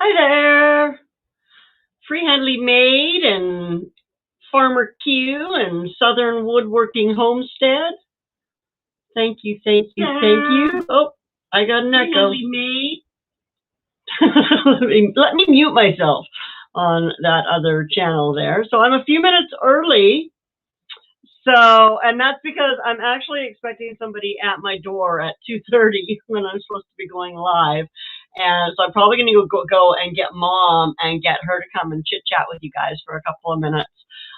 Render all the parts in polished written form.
Hi there, Freehandly Maid and Farmer Q and Southern Woodworking Homestead. Thank you, thank you, thank you. Oh, I got an echo. Maid. Let me mute myself on that other channel there. So I'm a few minutes early. And that's because I'm actually expecting somebody at my door at 2:30 when I'm supposed to be going live. And so I'm probably going to go and get Mom and get her to come and chit chat with you guys for a couple of minutes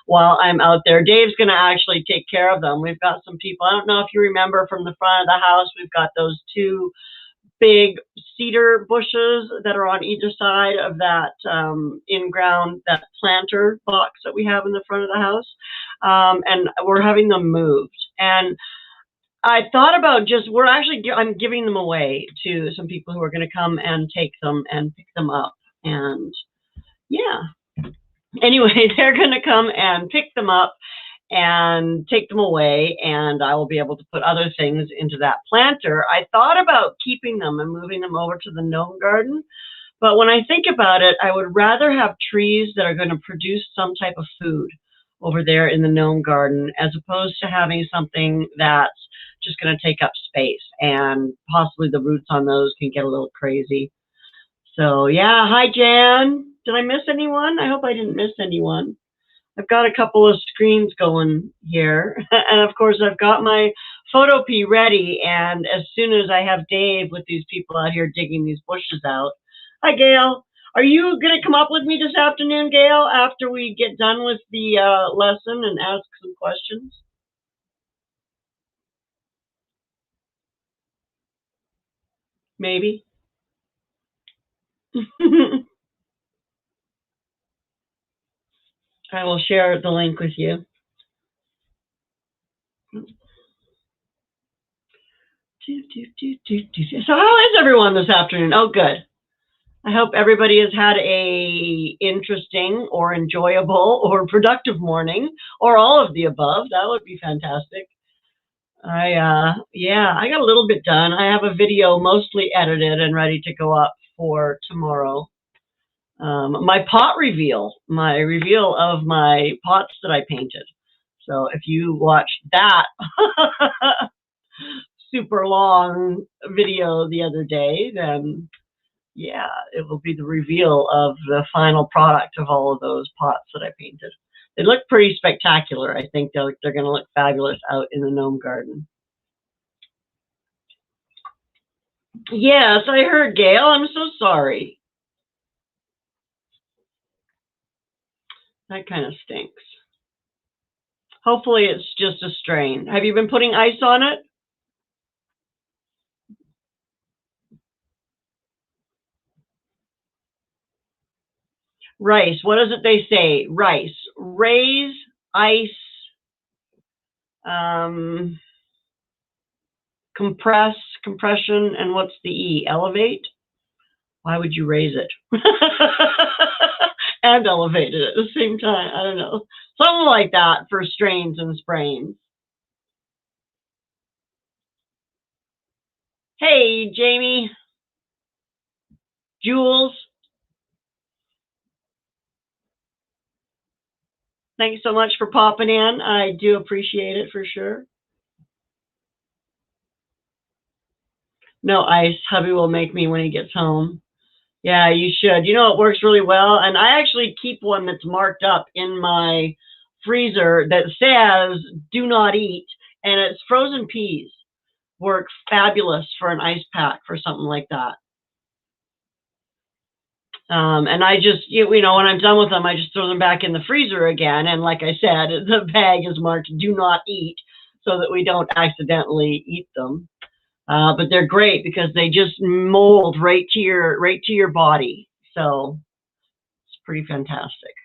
while I'm out there. Dave's going to actually take care of them. We've got some people. I don't know if you remember from the front of the house, we've got those two big cedar bushes that are on either side of that in-ground, that planter box that we have in the front of the house. And we're having them moved. And I thought about I'm giving them away to some people who are going to come and take them and pick them up. And yeah, anyway, they're going to come and pick them up and take them away, and I will be able to put other things into that planter. I thought about keeping them and moving them over to the gnome garden, but when I think about it, I would rather have trees that are going to produce some type of food over there in the gnome garden, as opposed to having something that's just going to take up space, and possibly the roots on those can get a little crazy. So yeah, hi Jan. Did I miss anyone? I hope I didn't miss anyone. I've got a couple of screens going here. And of course, I've got my Photopea ready. And as soon as I have Dave with these people out here digging these bushes out. Hi, Gail. Are you going to come up with me this afternoon, Gail, after we get done with the lesson and ask some questions? Maybe. I will share the link with you. So how is everyone this afternoon? Oh, good. I hope everybody has had a interesting or enjoyable or productive morning, or all of the above. That would be fantastic. I got a little bit done. I have a video mostly edited and ready to go up for tomorrow. My reveal of my pots that I painted. So if you watched that super long video the other day, then yeah, it will be the reveal of the final product of all of those pots that I painted. They look pretty spectacular. I think they're going to look fabulous out in the gnome garden. Yes, I heard, Gail. I'm so sorry. That kind of stinks. Hopefully it's just a strain. Have you been putting ice on it? Rice. What is it they say? Rice. Raise, ice, compress, compression, and what's the E? Elevate? Why would you raise it? And elevate it at the same time? I don't know. Something like that for strains and sprains. Hey, Jamie. Jules. Thanks so much for popping in. I do appreciate it for sure. No ice. Hubby will make me when he gets home. Yeah, you should. You know, it works really well. And I actually keep one that's marked up in my freezer that says, do not eat. And it's frozen peas. Work fabulous for an ice pack for something like that. And I just, when I'm done with them, I just throw them back in the freezer again. And like I said, the bag is marked do not eat so that we don't accidentally eat them. But they're great because they just mold right to your body. So it's pretty fantastic.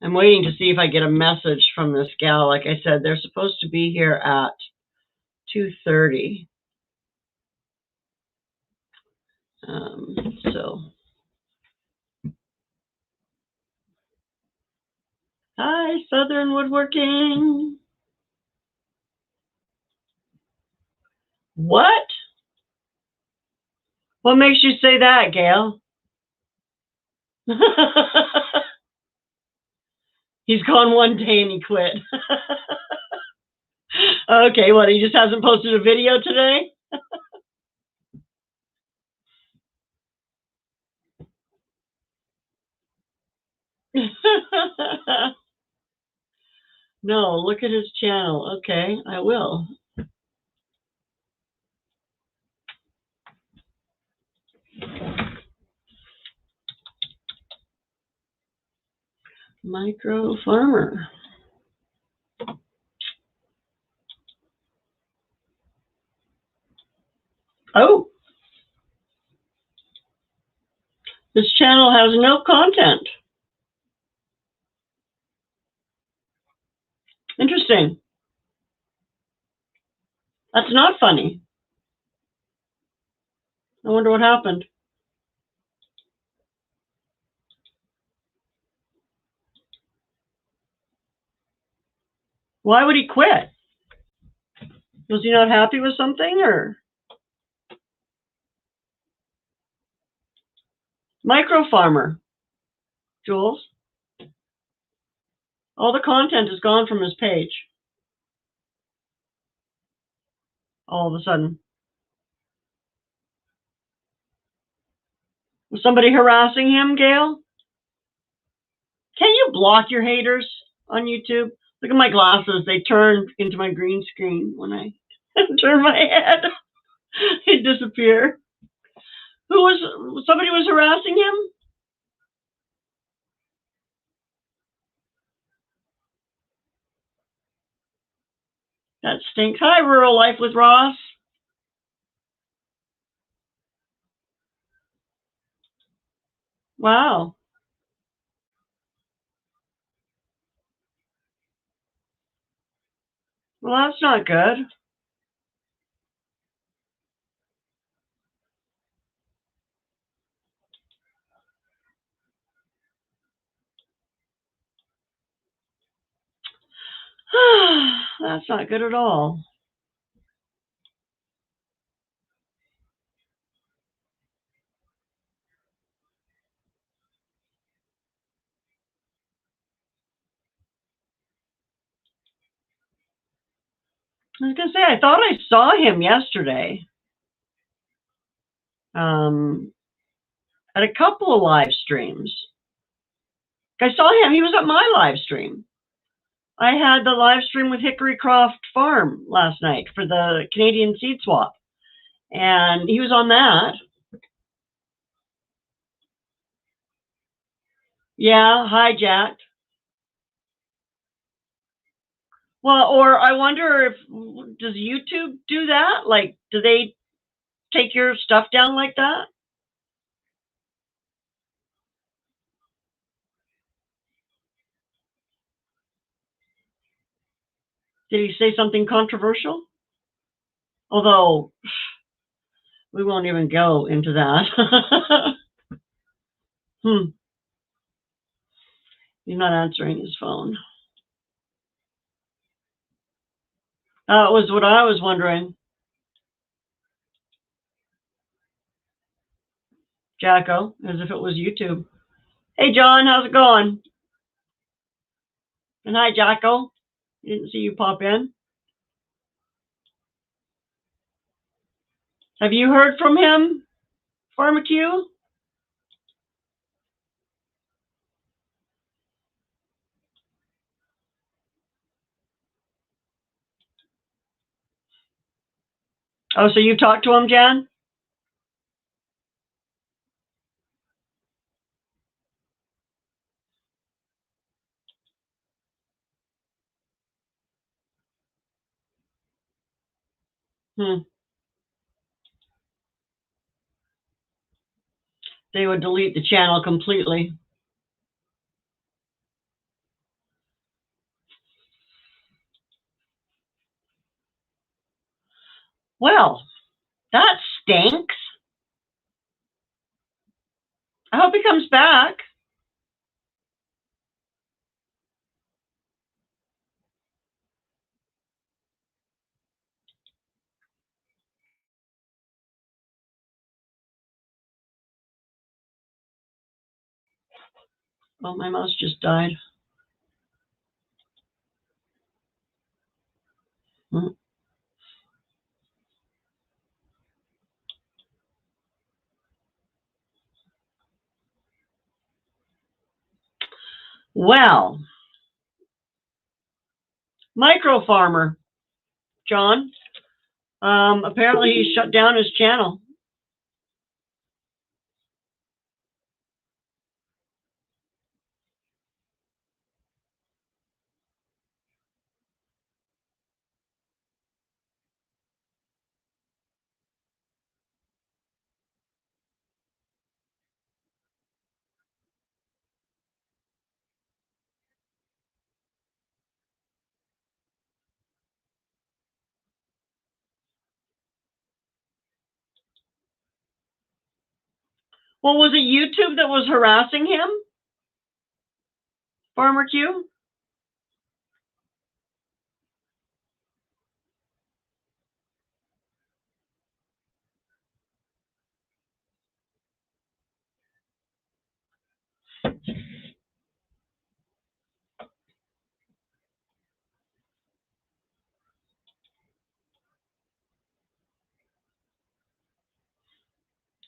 I'm waiting to see if I get a message from this gal. Like I said, they're supposed to be here at 2:30. So. Hi, Southern Woodworking. What? What makes you say that, Gail? He's gone one day and he quit. Okay, what, he just hasn't posted a video today? No, look at his channel. Okay, I will. Micro farmer. Oh, this channel has no content. Interesting. That's not funny. I wonder what happened. Why would he quit? Was he not happy with something, or? Micro farmer, Jules. All the content is gone from his page. All of a sudden. Was somebody harassing him, Gail? Can you block your haters on YouTube? Look at my glasses. They turn into my green screen when I turn my head. They disappear. Somebody was harassing him? That stinks. Hi, Rural Life with Ross. Wow. Well, that's not good. That's not good at all. I was going to say, I thought I saw him yesterday at a couple of live streams. I saw him. He was at my live stream. I had the live stream with Hickory Croft Farm last night for the Canadian seed swap, and he was on that. Yeah, hijacked. Well, or I wonder if, does YouTube do that? Like, do they take your stuff down like that? Did he say something controversial? Although, we won't even go into that. He's not answering his phone. That was what I was wondering. Jacko, as if it was YouTube. Hey, John, how's it going? And hi, Jacko. Didn't see you pop in. Have you heard from him, Pharmacue? Oh, so you talked to him, Jan? They would delete the channel completely. Well, that stinks. I hope he comes back. Oh, my mouse just died. Well, micro farmer, John. Apparently he shut down his channel. Well, was it YouTube that was harassing him? Farmer Q?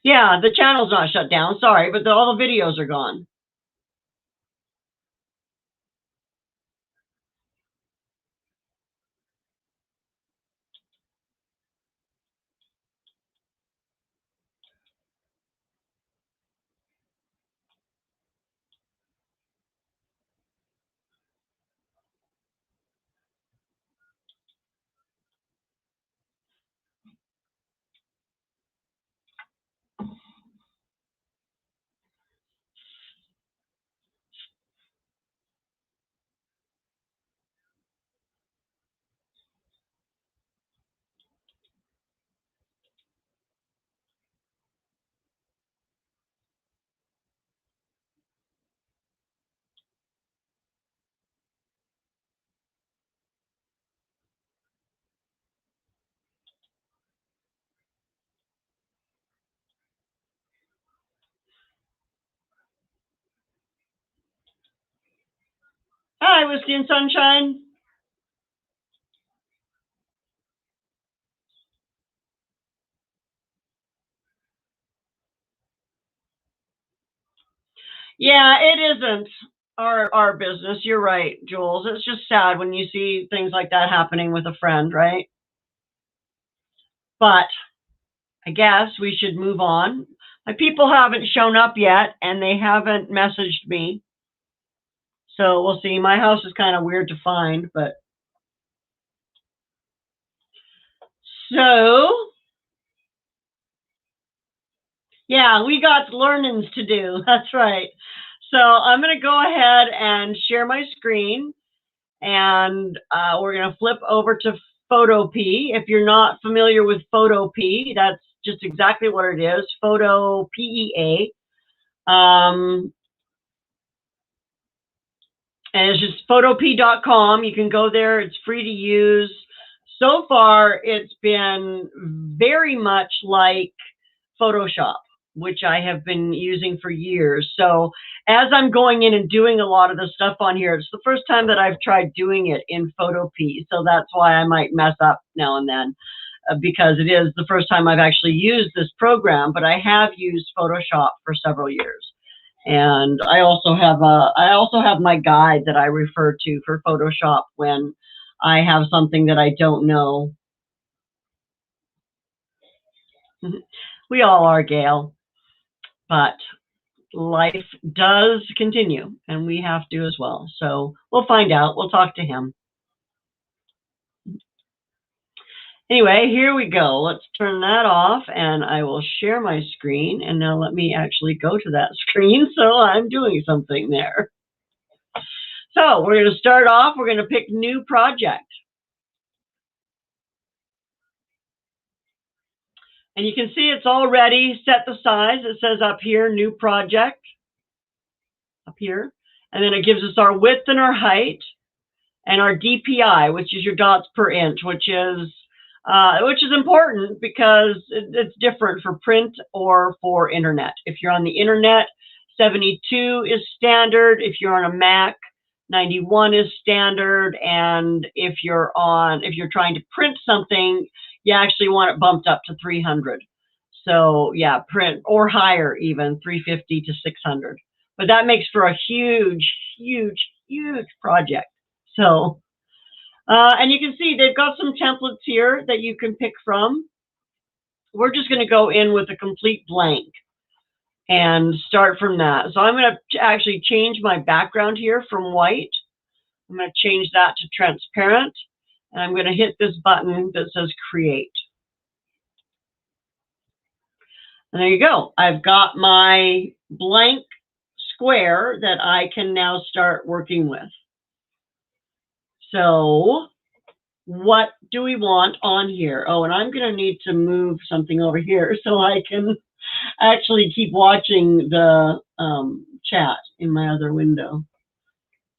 Yeah, the channel's not shut down. Sorry, but all the videos are gone. Hi, Whiskey and Sunshine. Yeah, it isn't our business. You're right, Jules. It's just sad when you see things like that happening with a friend, right? But I guess we should move on. My people haven't shown up yet, and they haven't messaged me. So we'll see. My house is kind of weird to find, but so yeah, we got learnings to do. That's right. So I'm going to go ahead and share my screen, and we're going to flip over to Photopea. If you're not familiar with Photopea, that's just exactly what it is, Photopea. And it's just photopea.com. You can go there. It's free to use. So far, it's been very much like Photoshop, which I have been using for years. So as I'm going in and doing a lot of the stuff on here, it's the first time that I've tried doing it in Photopea. So that's why I might mess up now and then, because it is the first time I've actually used this program, but I have used Photoshop for several years. And I also have my guide that I refer to for Photoshop when I have something that I don't know. We all are, Gail, but life does continue, and we have to as well. So we'll find out. We'll talk to him. Anyway, here we go. Let's turn that off, and I will share my screen. And now let me actually go to that screen, so I'm doing something there. So we're going to start off. We're going to pick new project. And you can see it's already set the size. It says up here, new project, up here. And then it gives us our width and our height and our DPI, which is your dots per inch, which is important because it's different for print or for internet. If you're on the internet, 72 is standard. If you're on a Mac, 91 is standard. And if you're trying to print something, you actually want it bumped up to 300. So yeah, print or higher, even 350 to 600. But that makes for a huge, huge, huge project. So, and you can see they've got some templates here that you can pick from. We're just going to go in with a complete blank and start from that. So I'm going to actually change my background here from white. I'm going to change that to transparent. And I'm going to hit this button that says create. And there you go. I've got my blank square that I can now start working with. So what do we want on here? Oh, and I'm going to need to move something over here so I can actually keep watching the chat in my other window,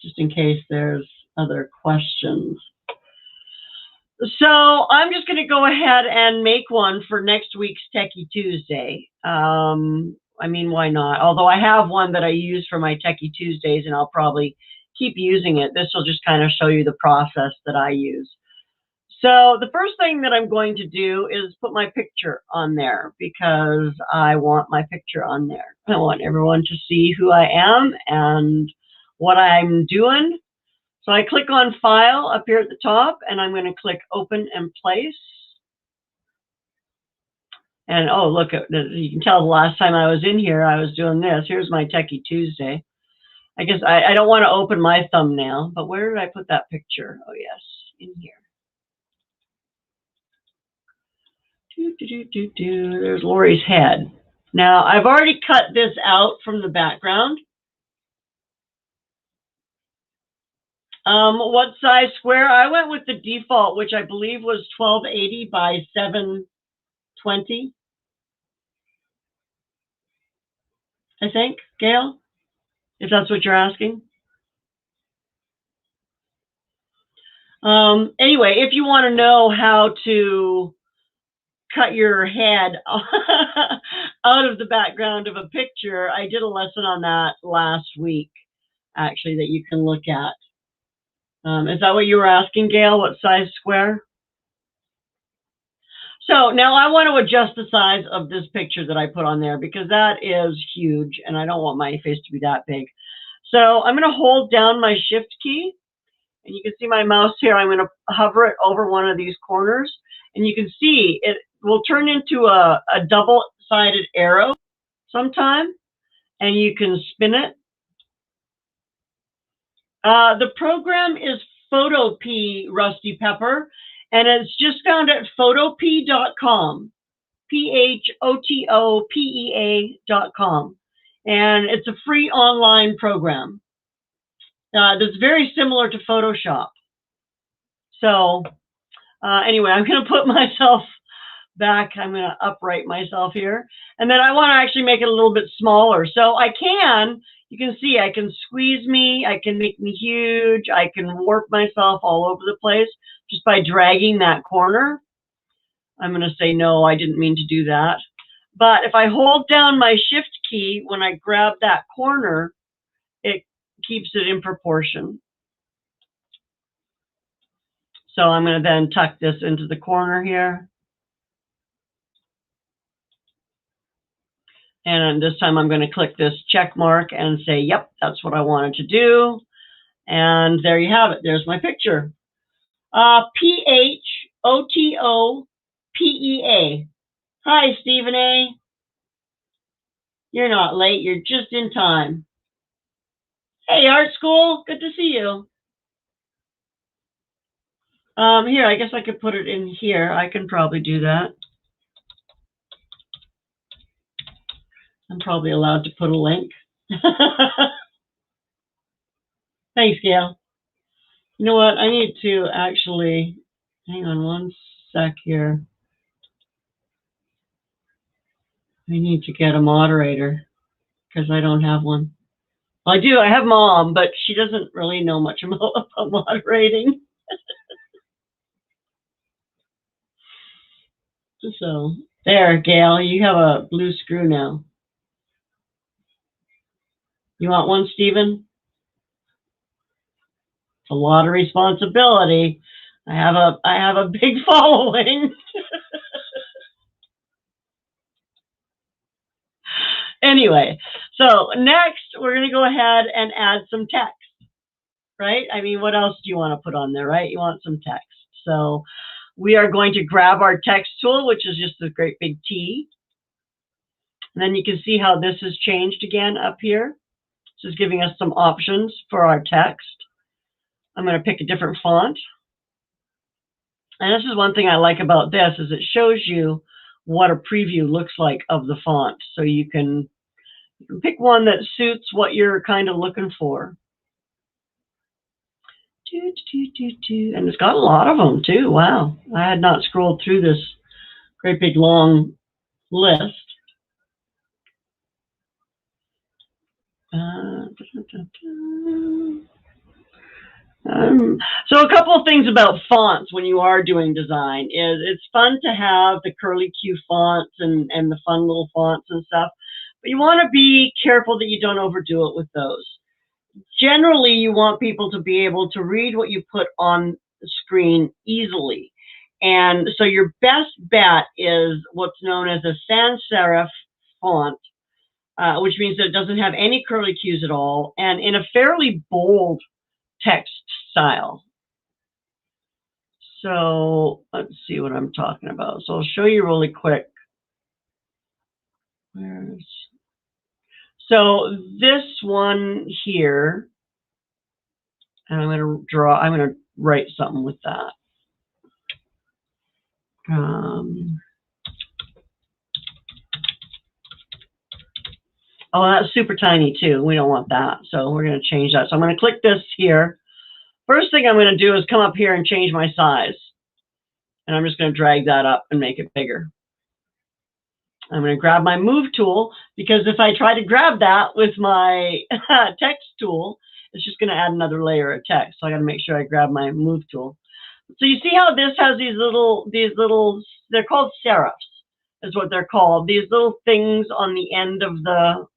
just in case there's other questions. So I'm just going to go ahead and make one for next week's Techy Tuesday. I mean, why not? Although I have one that I use for my Techy Tuesdays, and I'll probably keep using it. This will just kind of show you the process that I use. So the first thing that I'm going to do is put my picture on there, because I want my picture on there. I want everyone to see who I am and what I'm doing. So I click on File up here at the top, and I'm going to click Open and Place. And oh, look, you can tell the last time I was in here, I was doing this. Here's my Techy Tuesday. I guess I don't want to open my thumbnail, but where did I put that picture? Oh, yes, in here. There's Lori's head. Now, I've already cut this out from the background. What size square? I went with the default, which I believe was 1280 by 720. I think, Gail, if that's what you're asking. Anyway, if you want to know how to cut your head out of the background of a picture, I did a lesson on that last week, actually, that you can look at. Is that what you were asking, Gail? What size square? So now I want to adjust the size of this picture that I put on there, because that is huge and I don't want my face to be that big. So I'm going to hold down my Shift key, and you can see my mouse here. I'm going to hover it over one of these corners, and you can see it will turn into a double-sided arrow sometime, and you can spin it. The program is Photopea, Rusty Pepper, and it's just found at photopea.com, photopea.com, and it's a free online program that's very similar to Photoshop. So anyway, I'm going to put myself back. I'm going to upright myself here, and then I want to actually make it a little bit smaller. So you can see I can squeeze me, I can make me huge, I can warp myself all over the place just by dragging that corner. I'm going to say, no, I didn't mean to do that. But if I hold down my Shift key, when I grab that corner, it keeps it in proportion. So I'm going to then tuck this into the corner here. And this time I'm going to click this check mark and say, yep, that's what I wanted to do. And there you have it. There's my picture. Photopea. Hi, Stephen A. You're not late. You're just in time. Hey, Art School. Good to see you. Here, I guess I could put it in here. I can probably do that. I'm probably allowed to put a link. Thanks, Gail. You know what? I need to actually, hang on one sec here. I need to get a moderator because I don't have one. Well, I do. I have Mom, but she doesn't really know much about moderating. So there, Gail, you have a blue screw now. You want one, Stephen? It's a lot of responsibility. I have a big following. Anyway, so next we're going to go ahead and add some text, right? I mean, what else do you want to put on there, right? You want some text. So we are going to grab our text tool, which is just a great big T. And then you can see how this has changed again up here. This is giving us some options for our text. I'm going to pick a different font. And this is one thing I like about this is it shows you what a preview looks like of the font. So you can pick one that suits what you're kind of looking for. And it's got a lot of them too. Wow. I had not scrolled through this great big long list. So a couple of things about fonts when you are doing design is it's fun to have the curly Q fonts and the fun little fonts and stuff, but you want to be careful that you don't overdo it with those. Generally, you want people to be able to read what you put on the screen easily. And so your best bet is what's known as a sans serif font, which means that it doesn't have any curly Qs at all, and in a fairly bold text style. So let's see what I'm talking about. So I'll show you really quick. So this one here, and I'm going to write something with that. Oh, that's super tiny too. We don't want that. So we're going to change that. So I'm going to click this here. First thing I'm going to do is come up here and change my size. And I'm just going to drag that up and make it bigger. I'm going to grab my move tool because if I try to grab that with my text tool, it's just going to add another layer of text. So I got to make sure I grab my move tool. So you see how this has these little, they're called serifs is what they're called. These little things on the end of the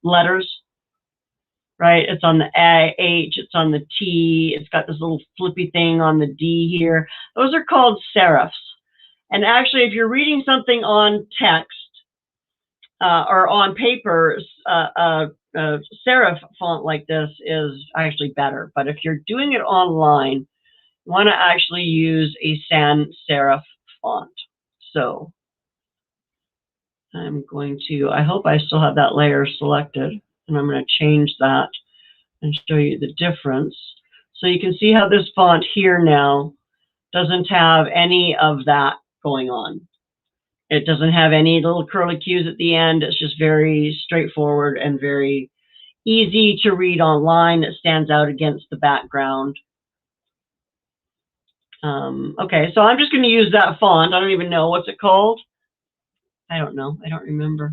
letters, right? It's on the A, H, it's on the T, it's got this little flippy thing on the D here. Those are called serifs. And actually, if you're reading something on text or on paper, a serif font like this is actually better. But if you're doing it online, you want to actually use a sans serif font. So I'm going to, I hope I still have that layer selected, and I'm going to change that and show you the difference. So you can see how this font here now doesn't have any of that going on. It doesn't have any little curly Qs at the end. It's just very straightforward and very easy to read online. It stands out against the background. Okay, so I'm just going to use that font. I don't even know. What's it called? I don't know. I don't remember.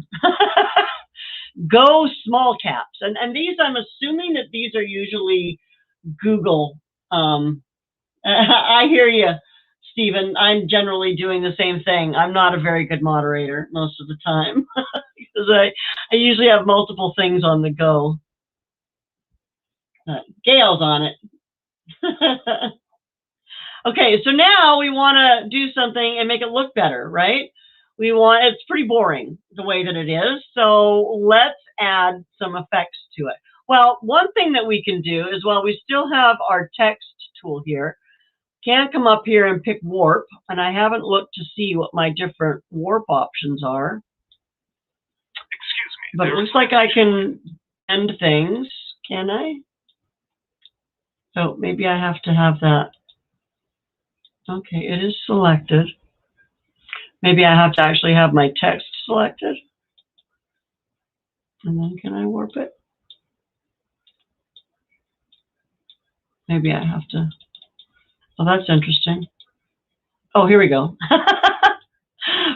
Go small caps. And these, I'm assuming that these are usually Google. I hear you, Stephen. I'm generally doing the same thing. I'm not a very good moderator most of the time because I usually have multiple things on the go. Gail's on it. Okay, so now we want to do something and make it look better, right? It's pretty boring the way that it is, so let's add some effects to it. Well, one thing that we can do is while we still have our text tool here, can come up here and pick warp, and I haven't looked to see what my different warp options are. Excuse me. But it looks like I can bend things, can I? Oh, maybe I have to have that. Okay, it is selected. Maybe I have to actually have my text selected. And then can I warp it? Maybe I have to. Oh, that's interesting. Oh, here we go.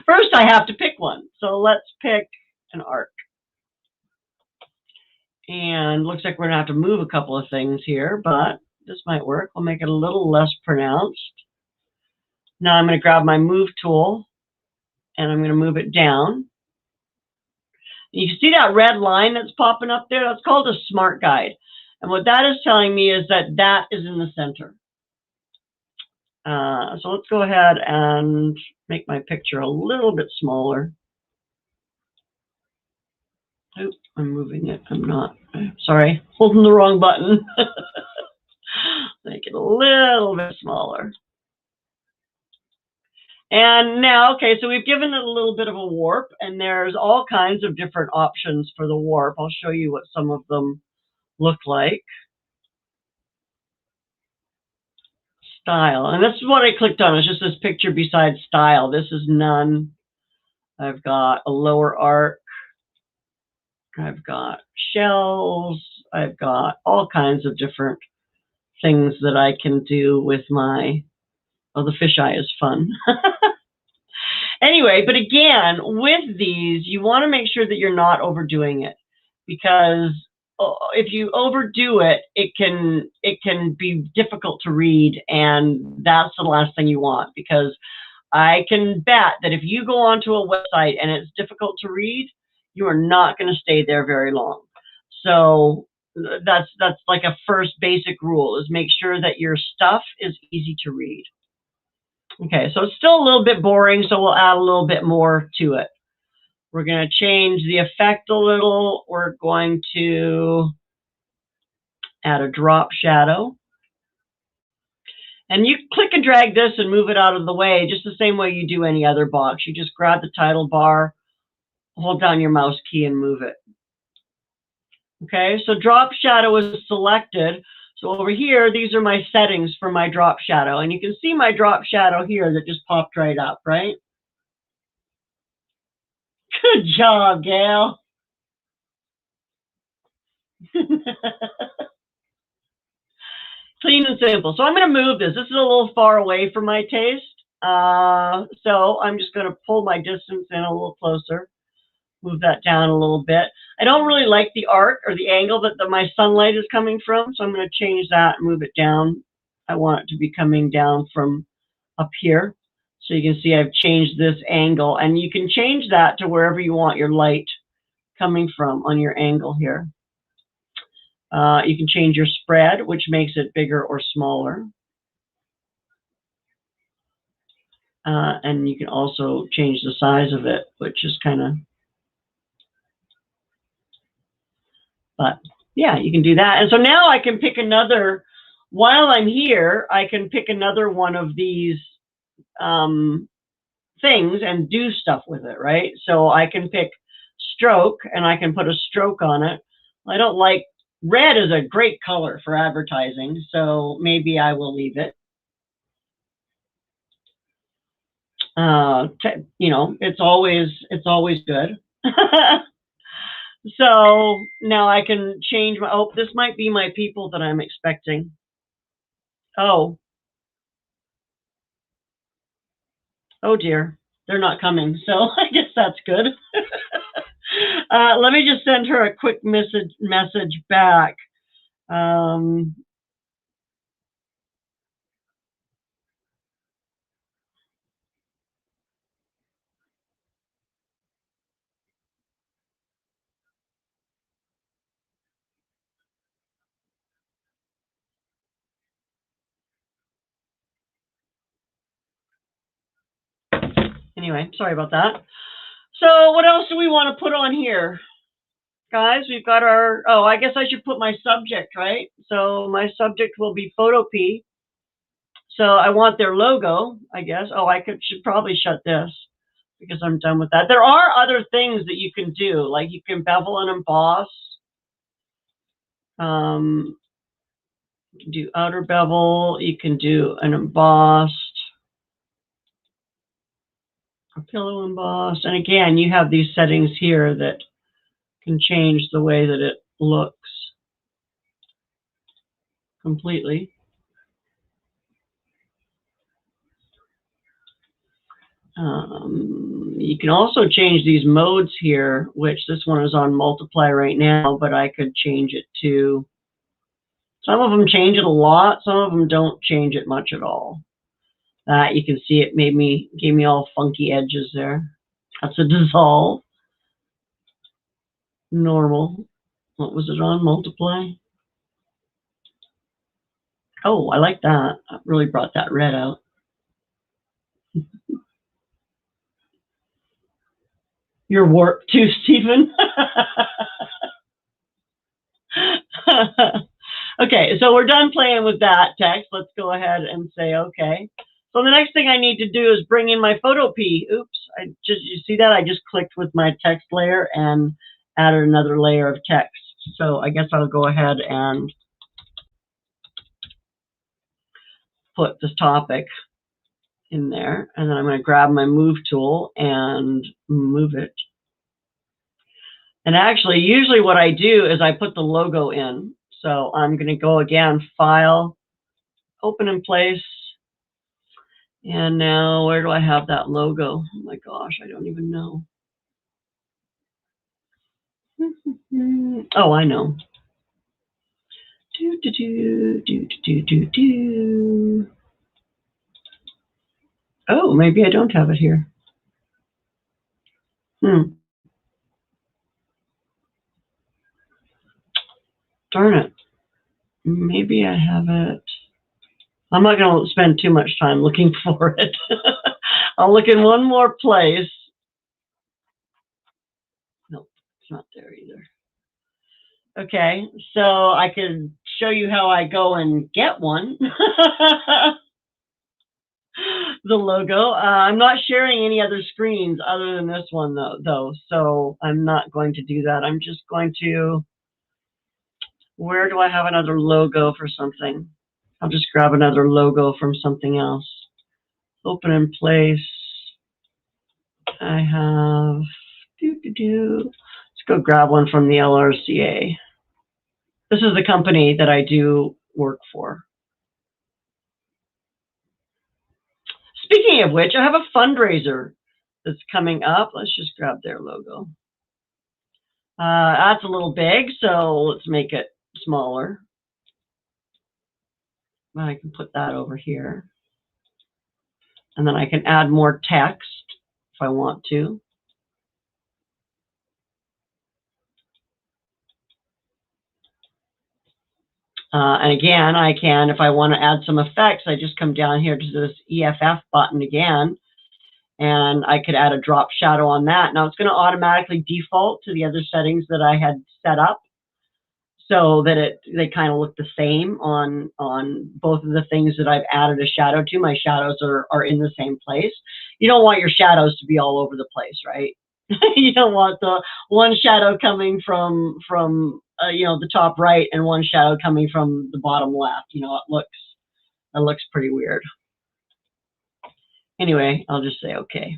First, I have to pick one. So let's pick an arc. And looks like we're going to have to move a couple of things here, but this might work. We'll make it a little less pronounced. Now I'm going to grab my move tool, and I'm going to move it down. You can see that red line that's popping up there. That's called a smart guide. And what that is telling me is that that is in the center. So let's go ahead and make my picture a little bit smaller. Oh, I'm moving it. I'm not. Sorry, holding the wrong button. Make it a little bit smaller. And now, okay, so we've given it a little bit of a warp, and there's all kinds of different options for the warp. I'll show you what some of them look like. Style, and this is what I clicked on. It's just this picture beside style. This is none. I've got a lower arc. I've got shells. I've got all kinds of different things that I can do with my, oh, the fisheye is fun. Anyway, but again, with these, you want to make sure that you're not overdoing it, because if you overdo it, it can be difficult to read, and that's the last thing you want, because I can bet that if you go onto a website and it's difficult to read, you are not going to stay there very long. So that's like a first basic rule, is make sure that your stuff is easy to read. Okay, so it's still a little bit boring, so we'll add a little bit more to it. We're going to change the effect a little. We're going to add a drop shadow. And you click and drag this and move it out of the way, just the same way you do any other box. You just grab the title bar, hold down your mouse key, and move it. Okay, so drop shadow is selected. So over here, these are my settings for my drop shadow. And you can see my drop shadow here that just popped right up, right? Good job, Gail. Clean and simple. So I'm going to move this. This is a little far away from my taste. So I'm just going to pull my distance in a little closer. Move that down a little bit. I don't really like the arc or the angle that my sunlight is coming from, so I'm going to change that and move it down. I want it to be coming down from up here. So you can see I've changed this angle, and you can change that to wherever you want your light coming from on your angle here. You can change your spread, which makes it bigger or smaller. And you can also change the size of it, which is kind of, but yeah, you can do that. And so now I can pick another, while I'm here, I can pick another one of these things and do stuff with it, right? So I can pick stroke, and I can put a stroke on it. I don't like, red is a great color for advertising, so maybe I will leave it. You know, it's always good. So now I can change my, oh, this might be my people that I'm expecting. Oh dear, they're not coming, so I guess that's good. Let me just send her a quick message back. Anyway, sorry about that. So what else do we want to put on here? Guys, we've got our, oh, I guess I should put my subject, right? So my subject will be Photopea. So I want their logo, I guess. Oh, I should probably shut this because I'm done with that. There are other things that you can do, like you can bevel and emboss. You can do outer bevel. You can do an embossed, a pillow embossed. And again, you have these settings here that can change the way that it looks completely. You can also change these modes here, which this one is on multiply right now, but I could change it to, some of them change it a lot, some of them don't change it much at all. You can see it gave me all funky edges there. That's a dissolve. normal. What was it on? Multiply. Oh, I like that. I really brought that red out. You're warped too, Stephen. Okay, so we're done playing with that text. Let's go ahead and say okay. So the next thing I need to do is bring in my Photopea. Oops, you see that? I just clicked with my text layer and added another layer of text. So I guess I'll go ahead and put this topic in there, and then I'm going to grab my move tool and move it. And actually, usually what I do is I put the logo in. So I'm going to go again, File, Open in Place. And now, where do I have that logo? Oh my gosh, I don't even know. Oh, I know. Oh, maybe I don't have it here. Darn it. Maybe I have it. I'm not going to spend too much time looking for it. I'll look in one more place. Nope, it's not there either. Okay, so I can show you how I go and get one. The logo. I'm not sharing any other screens other than this one, though, so I'm not going to do that. I'm just going to, where do I have another logo for something? I'll just grab another logo from something else. Open in Place. I have, let's go grab one from the LRCA. This is the company that I do work for. Speaking of which, I have a fundraiser that's coming up. Let's just grab their logo. That's a little big, so let's make it smaller. I can put that over here. And then I can add more text if I want to. And again, I can, if I want to add some effects, I just come down here to this EFF button again, and I could add a drop shadow on that. Now it's going to automatically default to the other settings that I had set up, so that they kind of look the same on both of the things that I've added a shadow to. My shadows are in the same place. You don't want your shadows to be all over the place, right? You don't want the one shadow coming from the top right and one shadow coming from the bottom left. You know, it looks pretty weird. Anyway, I'll just say okay.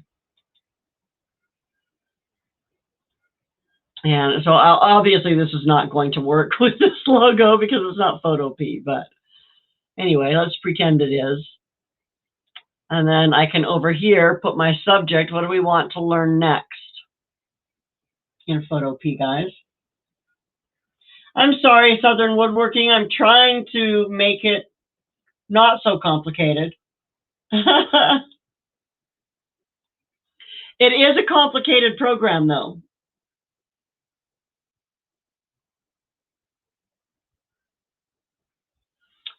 And so obviously this is not going to work with this logo because it's not Photopea, but anyway, let's pretend it is. And then I can over here put my subject. What do we want to learn next in Photopea, guys? I'm sorry, Southern Woodworking. I'm trying to make it not so complicated. It is a complicated program, though.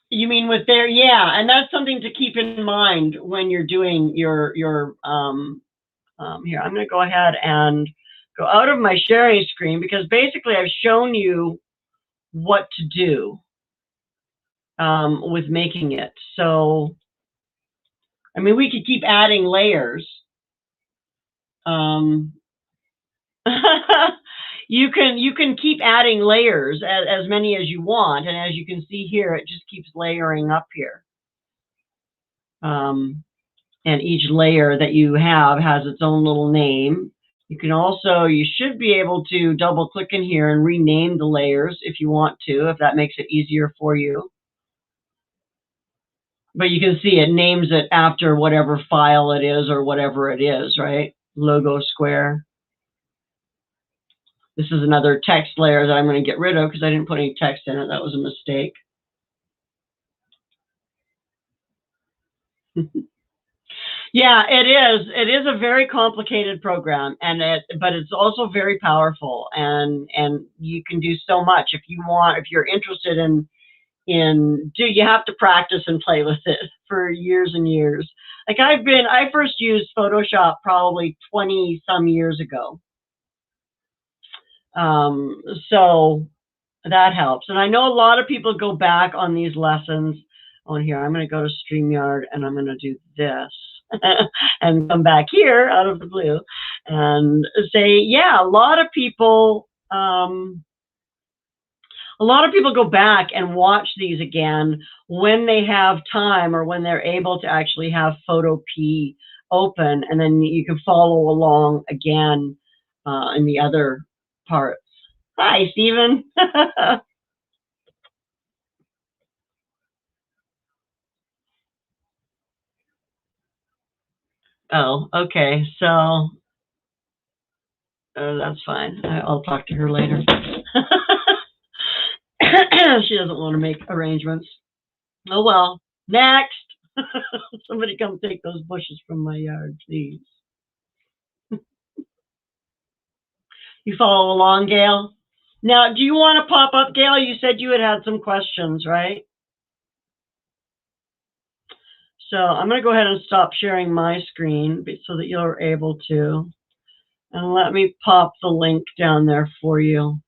You mean with their, yeah, and that's something to keep in mind when you're doing your here. I'm going to go ahead and go out of my sharing screen because basically I've shown you what to do with making it. So, I mean, we could keep adding layers. You can keep adding layers, as many as you want, and as you can see here, it just keeps layering up here. And each layer that you have has its own little name. You can also, you should be able to double click in here and rename the layers if you want to, if that makes it easier for you. But you can see it names it after whatever file it is or whatever it is, right? Logo square. This is another text layer that I'm going to get rid of because I didn't put any text in it. That was a mistake. Yeah, it is. It is a very complicated program, but it's also very powerful. and you can do so much if you're interested in you have to practice and play with it for years and years. Like I first used Photoshop probably 20 some years ago. So that helps. And I know a lot of people go back on these lessons. On here, I'm going to go to StreamYard and I'm going to do this and come back here out of the blue and say, yeah, a lot of people go back and watch these again when they have time or when they're able to actually have Photopea open, and then you can follow along again in the other parts. Hi, Stephen. Oh, okay. So that's fine. I'll talk to her later. She doesn't want to make arrangements. Oh, well. Next. Somebody come take those bushes from my yard, please. You follow along, Gail? Now, do you want to pop up, Gail? You said you had some questions, right? So I'm going to go ahead and stop sharing my screen so that you're able to. And let me pop the link down there for you.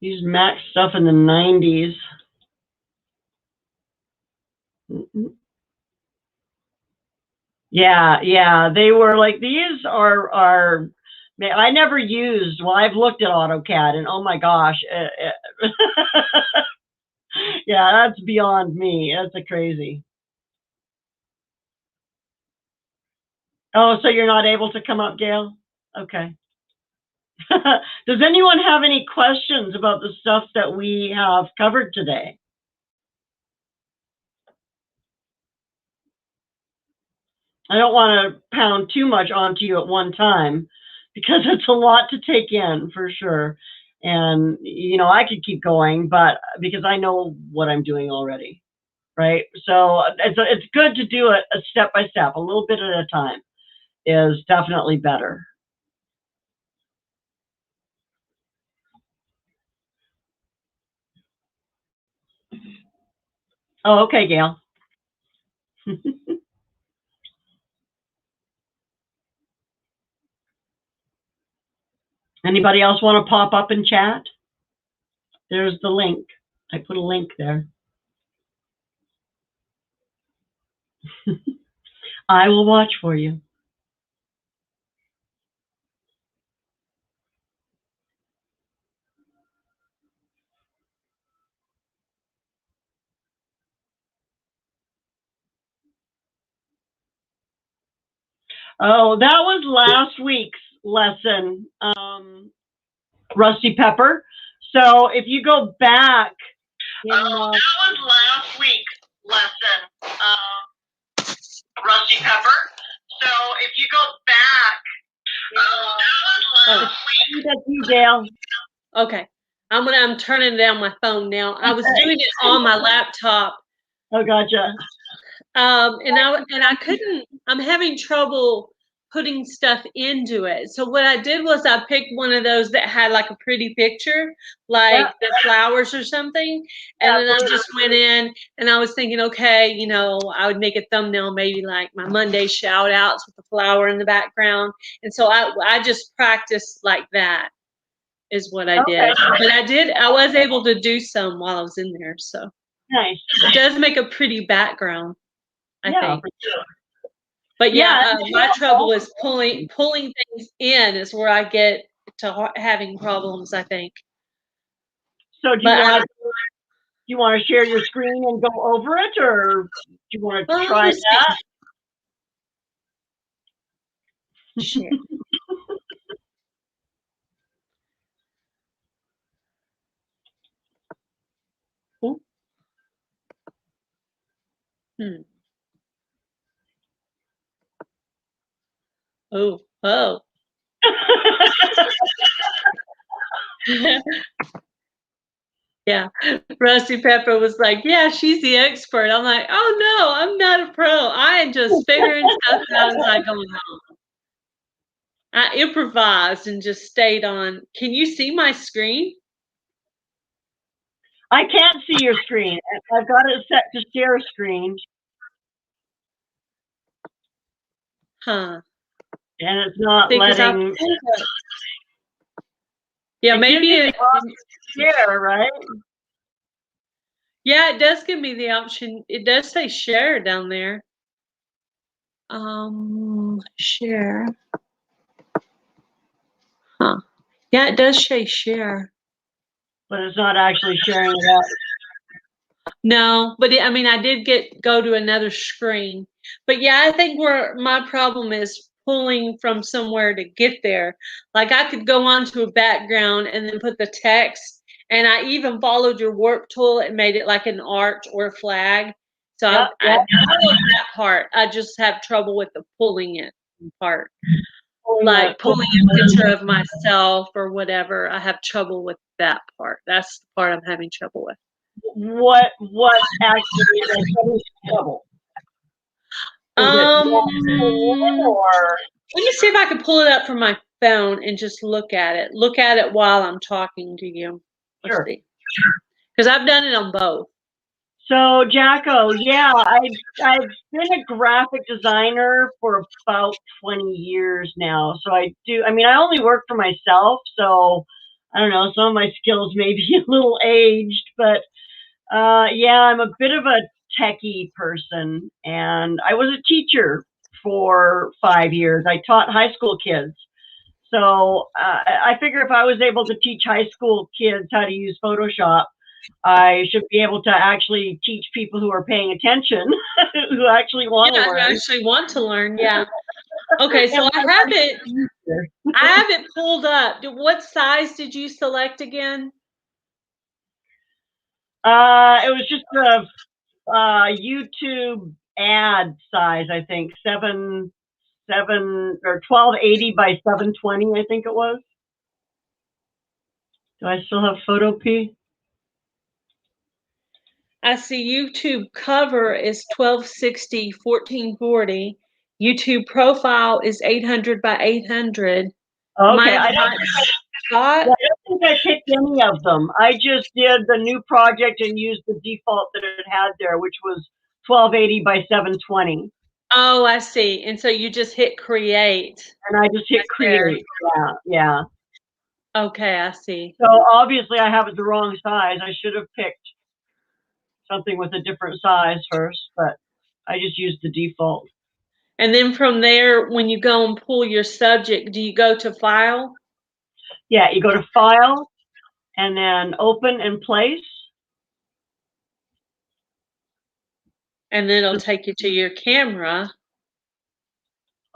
These Mac stuff in the 90s. Yeah, they were like, these are I never used, well, I've looked at AutoCAD and oh my gosh. Yeah, that's beyond me. That's crazy. Oh, so you're not able to come up, Gail? Okay. Does anyone have any questions about the stuff that we have covered today? I don't want to pound too much onto you at one time because it's a lot to take in for sure. And, you know, I could keep going, but because I know what I'm doing already, right? So it's good to do it a step by step, a little bit at a time is definitely better. Oh, okay, Gail. Anybody else want to pop up and chat? There's the link. I put a link there. I will watch for you. Oh, that was last week's lesson, Rusty Pepper. So if you go back, that was last week's lesson, Rusty Pepper. So if you go back, that was last week. That's you, Gail. Okay, I'm turning down my phone now. I was doing it on my laptop. Oh, gotcha. And I couldn't. I'm having trouble putting stuff into it. So what I did was I picked one of those that had like a pretty picture, like the flowers or something. And then I just went in and I was thinking, okay, you know, I would make a thumbnail, maybe like my Monday shout outs with the flower in the background. And so I just practiced like that is what I did. But I was able to do some while I was in there. So nice. It does make a pretty background, I think. For sure. But yeah, my trouble is pulling things in is where I get to having problems, I think. So do you want to share your screen and go over it, or do you want to try that? Share. Oh. Yeah. Rusty Pepper was like, yeah, she's the expert. I'm like, oh no, I'm not a pro. I am just figuring stuff out as I go along. I improvised and just stayed on. Can you see my screen? I can't see your screen. I've got it set to share screen. Huh. And it's not letting. Yeah, maybe it share, right? Yeah, it does give me the option. It does say share down there. Share. Huh. Yeah, it does say share. But it's not actually sharing it up. No, but I mean, I did go to another screen. But yeah, I think where my problem is pulling from somewhere to get there. Like I could go onto a background and then put the text, and I even followed your warp tool and made it like an arch or a flag. So I followed that part. I just have trouble with the pulling it part. Like pulling a picture of myself or whatever. I have trouble with that part. That's the part I'm having trouble with. What actually is trouble? Let me see if I can pull it up from my phone and just look at it. Look at it while I'm talking to you. Sure. Because I've done it on both. So, Jacko, yeah, I've been a graphic designer for about 20 years now. So I mean, I only work for myself, so I don't know, some of my skills may be a little aged, but yeah, I'm a bit of a techie person, and I was a teacher for 5 years. I taught high school kids. So I figure if I was able to teach high school kids how to use Photoshop, I should be able to actually teach people who are paying attention, who actually want to learn. Who actually want to learn, yeah. Okay, so I have it pulled up. What size did you select again? It was just a YouTube ad size, I think, 1280 by 720, I think it was. Do I still have Photopea? I see YouTube cover is 1260, 1440. YouTube profile is 800 by 800. Okay, I don't think I picked any of them. I just did the new project and used the default that it had there, which was 1280 by 720. Oh, I see. And so you just hit create. And I just hit create. Yeah. Okay, I see. So obviously I have it the wrong size. I should have picked something with a different size first, but I just used the default. And then from there, when you go and pull your subject, do you go to File? Yeah, you go to File and then Open and Place. And then it'll take you to your camera.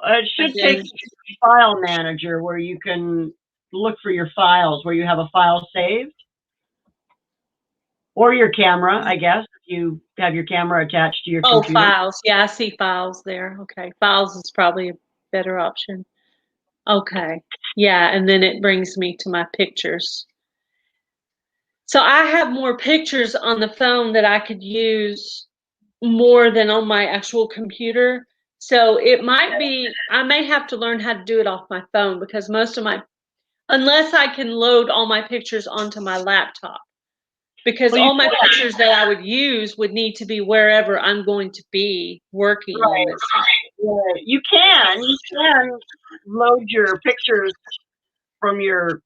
It should take you to File Manager where you can look for your files, where you have a file saved. Or your camera, I guess, if you have your camera attached to your computer. Oh, files. Yeah, I see files there. Okay, files is probably a better option. Okay, yeah, and then it brings me to my pictures. So I have more pictures on the phone that I could use more than on my actual computer. So it might be, I may have to learn how to do it off my phone because most of unless I can load all my pictures onto my laptop. Because all my pictures that I would use would need to be wherever I'm going to be working on this. Yeah, you can load your pictures from your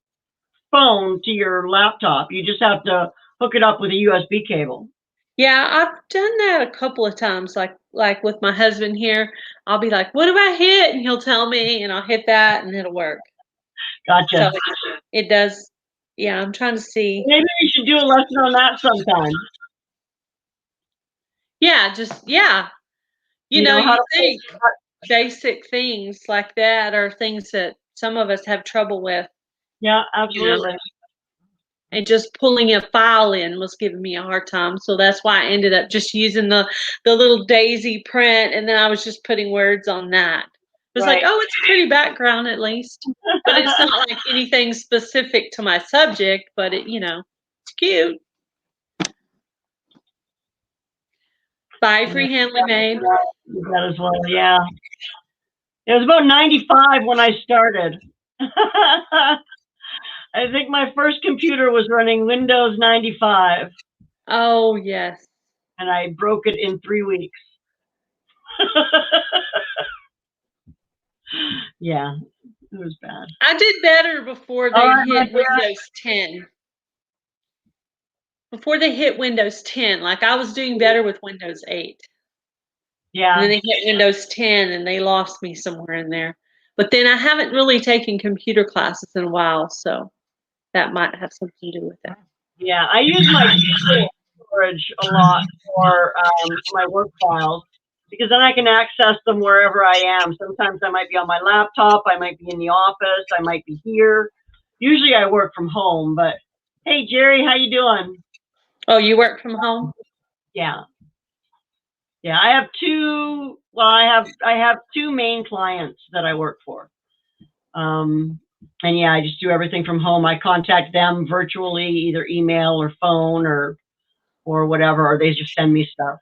phone to your laptop. You just have to hook it up with a USB cable. Yeah, I've done that a couple of times. Like with my husband here, I'll be like, "What do I hit?" And he'll tell me, and I'll hit that, and it'll work. Gotcha. So it does. Yeah, I'm trying to see. Maybe we should do a lesson on that sometime. Yeah, you know you think basic things like that are things that some of us have trouble with. Yeah, absolutely. And just pulling a file in was giving me a hard time. So that's why I ended up just using the little daisy print, and then I was just putting words on that. It was like, oh, it's a pretty background at least. But it's not like anything specific to my subject, but it's cute. By Freehand Made. That as well, yeah. It was about 95 when I started. I think my first computer was running Windows 95. Oh, yes. And I broke it in 3 weeks. Yeah, it was bad. I did better before they hit Windows 10. Before they hit Windows 10, like I was doing better with Windows 8. Yeah. And then they hit Windows 10 and they lost me somewhere in there. But then I haven't really taken computer classes in a while, so that might have something to do with that. Yeah, I use my storage a lot for my work files because then I can access them wherever I am. Sometimes I might be on my laptop, I might be in the office, I might be here. Usually I work from home, but hey, Jerry, how you doing? Oh, you work from home? Yeah. Yeah, I have two. Well, I have two main clients that I work for. And yeah, I just do everything from home. I contact them virtually, either email or phone or whatever, or they just send me stuff.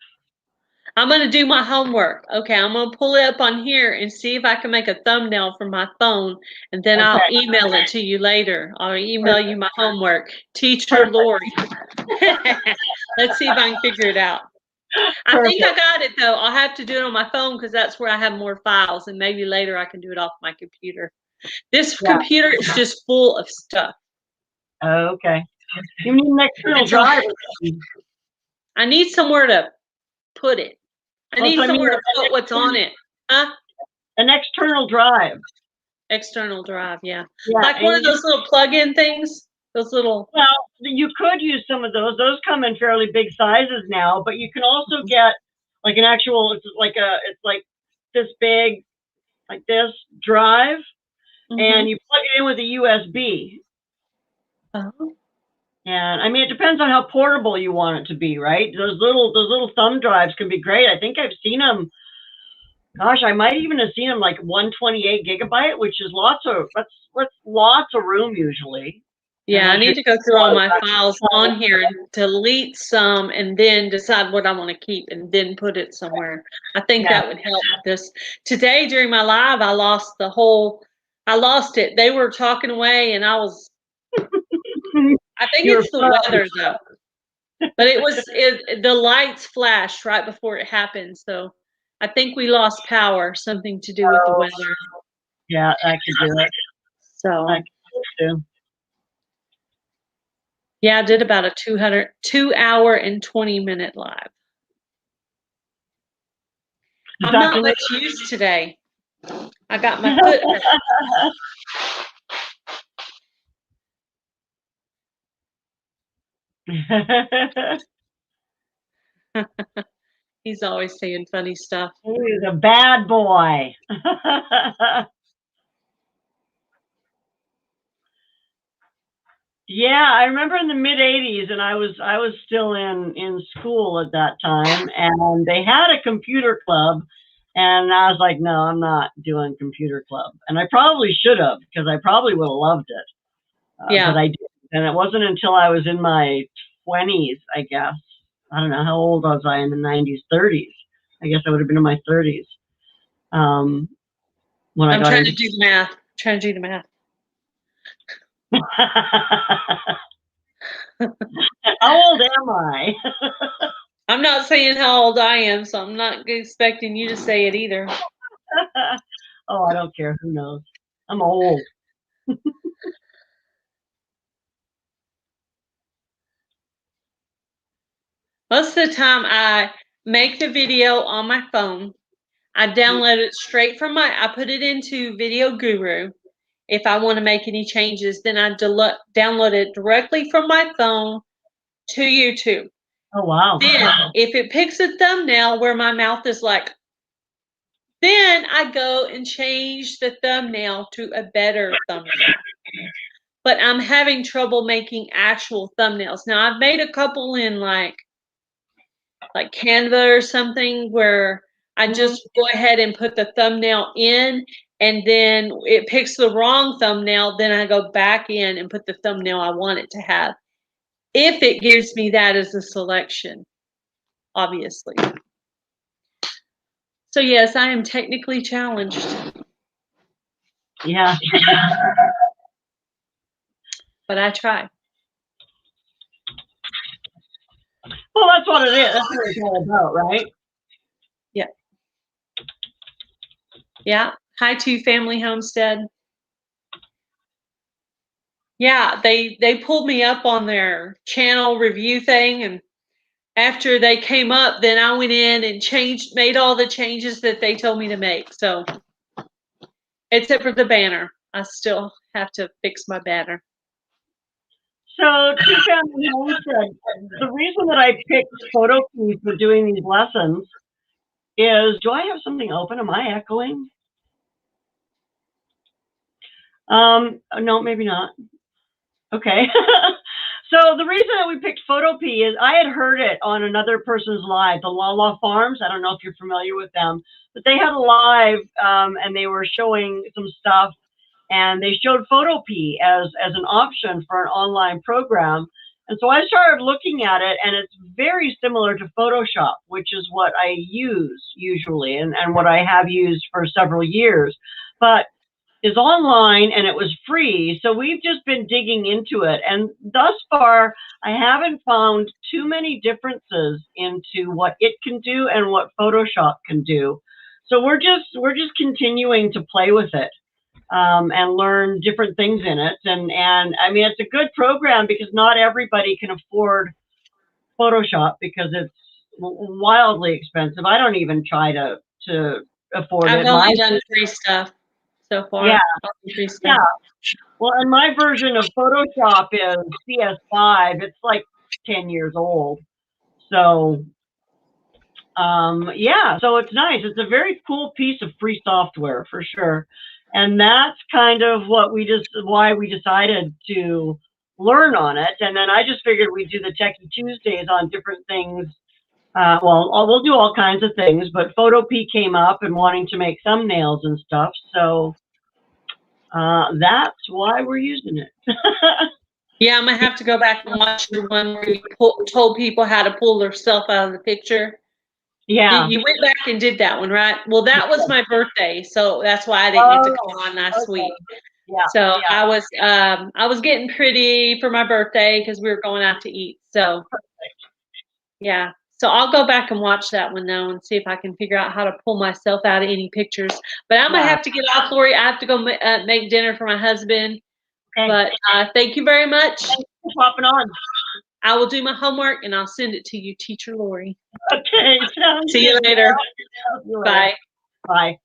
I'm going to do my homework. Okay, I'm going to pull it up on here and see if I can make a thumbnail from my phone, and then I'll email it to you later. I'll email you my homework. Teacher Lorrie. Let's see if I can figure it out. I think I got it, though. I'll have to do it on my phone because that's where I have more files, and maybe later I can do it off my computer. This computer is just full of stuff. Okay. You need an external drive. I need somewhere to put it. I need somewhere to put what's on it. Huh? An external drive. External drive, yeah. Like one of those little plug-in things. Those little. Well, you could use some of those. Those come in fairly big sizes now, but you can also get like an actual. It's like this big, like this drive, and you plug it in with a USB. Oh. And I mean, it depends on how portable you want it to be, right? Those little thumb drives can be great. I think I've seen them. Gosh, I might even have seen them like 128 gigabyte, which is lots of room usually. Yeah, I need to go through all my files on here and delete some, and then decide what I want to keep, and then put it somewhere. I think that would help this. Today during my live, I lost it. They were talking away, and I was. I think it's the weather though, but the lights flashed right before it happened, so I think we lost power. Something to do with the weather. Yeah, I could do it. So I could do. Yeah, I did about a 2-hour and 20-minute live. I'm not much use today. I got my foot. He's always saying funny stuff. He's a bad boy. Yeah, I remember in the mid '80s, and I was still in school at that time, and they had a computer club, and I was like, no, I'm not doing computer club, and I probably should have because I probably would have loved it. But I didn't, and it wasn't until I was in my 20s, I guess. I don't know how old was I in the 90s, 30s. I guess I would have been in my 30s. When I'm trying to do the math. Trying to do the math. How old am I? I'm not saying how old I am, so I'm not expecting you to say it either. Oh, I don't care. Who knows? I'm old. Most of the time, I make the video on my phone. I download it straight from I put it into Video Guru. If I want to make any changes, then I download it directly from my phone to YouTube. Oh, wow. Then, if it picks a thumbnail where my mouth is like, then I go and change the thumbnail to a better thumbnail. But I'm having trouble making actual thumbnails. Now, I've made a couple in like Canva or something where I just go ahead and put the thumbnail in, and then it picks the wrong thumbnail. Then I go back in and put the thumbnail I want it to have. If it gives me that as a selection, obviously. So yes, I am technically challenged. Yeah. But I try. Well, that's what it is. That's what it's all about, right? Yeah. Yeah. Hi to Family Homestead. Yeah, they pulled me up on their channel review thing, and after they came up, then I went in and made all the changes that they told me to make. So, except for the banner, I still have to fix my banner. So, to Family Homestead, the reason that I picked Photopea for doing these lessons is, do I have something open? Am I echoing? No, maybe not. Okay. So the reason that we picked Photopea is I had heard it on another person's live, the Lala Farms. I don't know if you're familiar with them, but they had a live and they were showing some stuff, and they showed Photopea as an option for an online program. And so I started looking at it, and it's very similar to Photoshop, which is what I use usually and what I have used for several years. But is online and it was free. So we've just been digging into it. And thus far, I haven't found too many differences into what it can do and what Photoshop can do. So we're just continuing to play with it and learn different things in it. And I mean, it's a good program because not everybody can afford Photoshop because it's wildly expensive. I don't even try to afford it. I've only done free stuff so far. Yeah. Free stuff. Yeah. Well, and my version of Photoshop is CS5. It's like 10 years old. So, yeah, so it's nice. It's a very cool piece of free software for sure. And that's kind of why we decided to learn on it. And then I just figured we'd do the Techy Tuesdays on different things. We'll do all kinds of things, but Photopea came up and wanting to make thumbnails and stuff. So that's why we're using it. Yeah, I'm gonna have to go back and watch the one where you told people how to pull themselves out of the picture. Yeah. You went back and did that one, right? Well, that was my birthday, so that's why I didn't get to come on last week. Yeah. So yeah. I was getting pretty for my birthday because we were going out to eat. So yeah. So I'll go back and watch that one now and see if I can figure out how to pull myself out of any pictures. But I'm gonna have to get off, Lori. I have to go make dinner for my husband. Okay. But thank you very much. Thanks for popping on. I will do my homework and I'll send it to you, Teacher Lorrie. Okay. See you later. Bye. Bye.